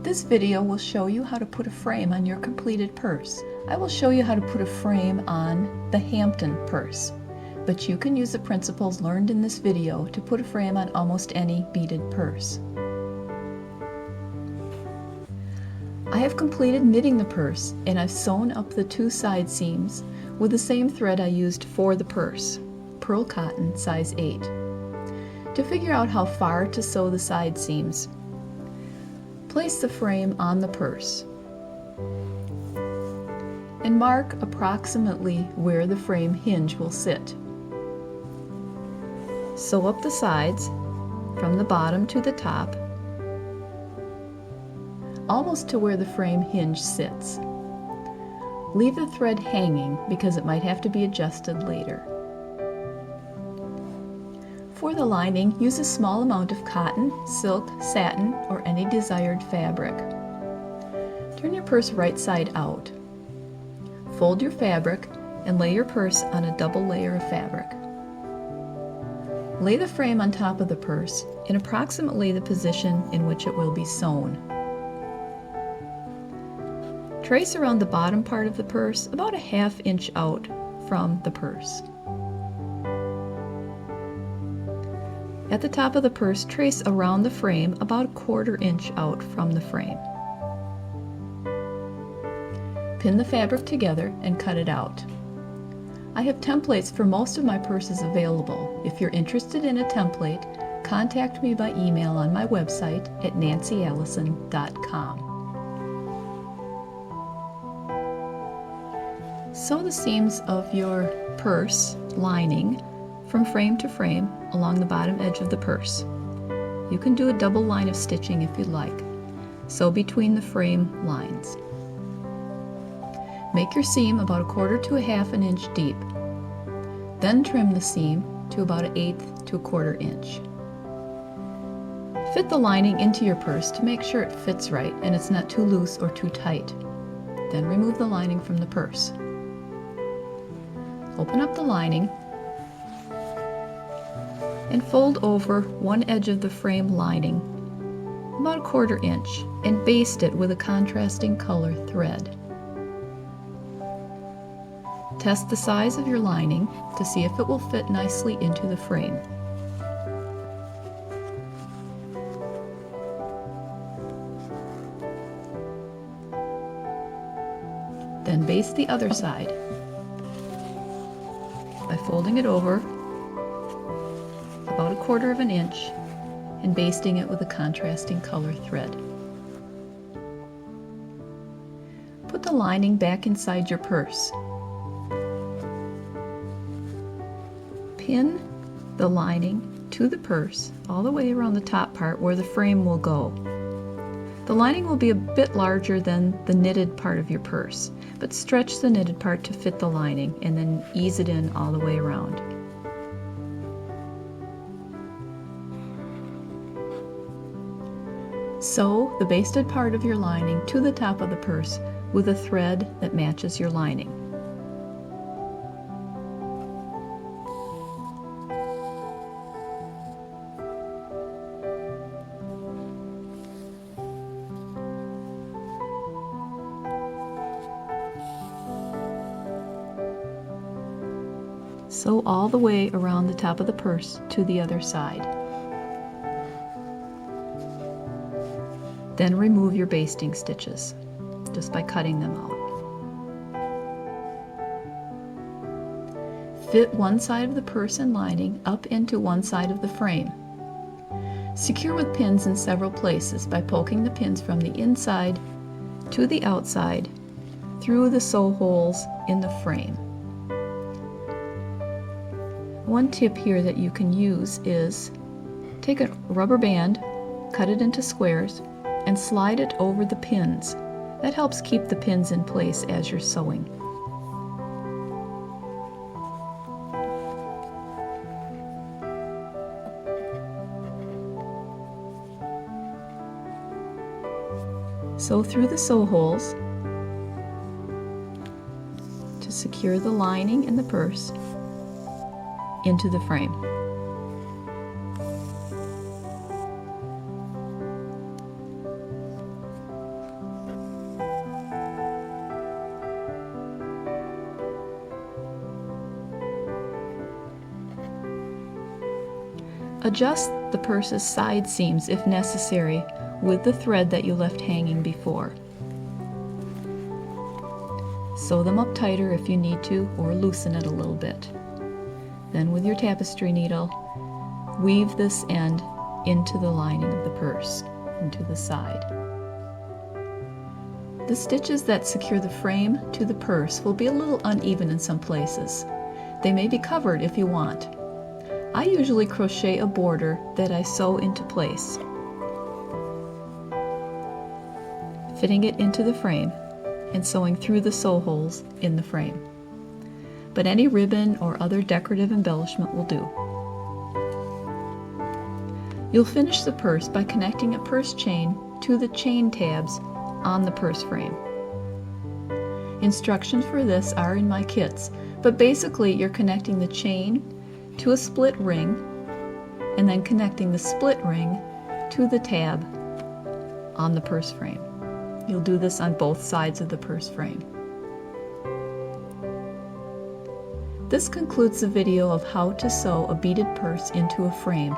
This video will show you how to put a frame on your completed purse. I will show you how to put a frame on the Hampton purse, but you can use the principles learned in this video to put a frame on almost any beaded purse. I have completed knitting the purse and I've sewn up the two side seams with the same thread I used for the purse, pearl cotton size 8. To figure out how far to sew the side seams, place the frame on the purse and mark approximately where the frame hinge will sit. Sew up the sides from the bottom to the top, almost to where the frame hinge sits. Leave the thread hanging because it might have to be adjusted later. For the lining, use a small amount of cotton, silk, satin, or any desired fabric. Turn your purse right side out. Fold your fabric and lay your purse on a double layer of fabric. Lay the frame on top of the purse in approximately the position in which it will be sewn. Trace around the bottom part of the purse about a ½ inch out from the purse. At the top of the purse, trace around the frame about a ½ inch out from the frame. Pin the fabric together and cut it out. I have templates for most of my purses available. If you're interested in a template, contact me by email on my website at nancyallison.com. Sew the seams of your purse lining from frame to frame along the bottom edge of the purse. You can do a double line of stitching if you'd like. Sew between the frame lines. Make your seam about 1/4 to 1/2 inch deep. Then trim the seam to about 1/8 to 1/4 inch. Fit the lining into your purse to make sure it fits right and it's not too loose or too tight. Then remove the lining from the purse. Open up the lining and fold over one edge of the frame lining about 1/4 inch and baste it with a contrasting color thread. Test the size of your lining to see if it will fit nicely into the frame. Then baste the other side by folding it over about 1/4 inch and basting it with a contrasting color thread. Put the lining back inside your purse. Pin the lining to the purse all the way around the top part where the frame will go. The lining will be a bit larger than the knitted part of your purse, but stretch the knitted part to fit the lining and then ease it in all the way around. Sew the basted part of your lining to the top of the purse with a thread that matches your lining. Sew all the way around the top of the purse to the other side. Then remove your basting stitches just by cutting them out. Fit one side of the purse and lining up into one side of the frame. Secure with pins in several places by poking the pins from the inside to the outside through the sew holes in the frame. One tip here that you can use is take a rubber band, cut it into squares, and slide it over the pins. That helps keep the pins in place as you're sewing. Sew through the sew holes to secure the lining in the purse into the frame. Adjust the purse's side seams if necessary with the thread that you left hanging before. Sew them up tighter if you need to, or loosen it a little bit. Then with your tapestry needle, weave this end into the lining of the purse, into the side. The stitches that secure the frame to the purse will be a little uneven in some places. They may be covered if you want. I usually crochet a border that I sew into place, fitting it into the frame and sewing through the sew holes in the frame. But any ribbon or other decorative embellishment will do. You'll finish the purse by connecting a purse chain to the chain tabs on the purse frame. Instructions for this are in my kits, but basically you're connecting the chain to a split ring and then connecting the split ring to the tab on the purse frame. You'll do this on both sides of the purse frame. This concludes the video of how to sew a beaded purse into a frame.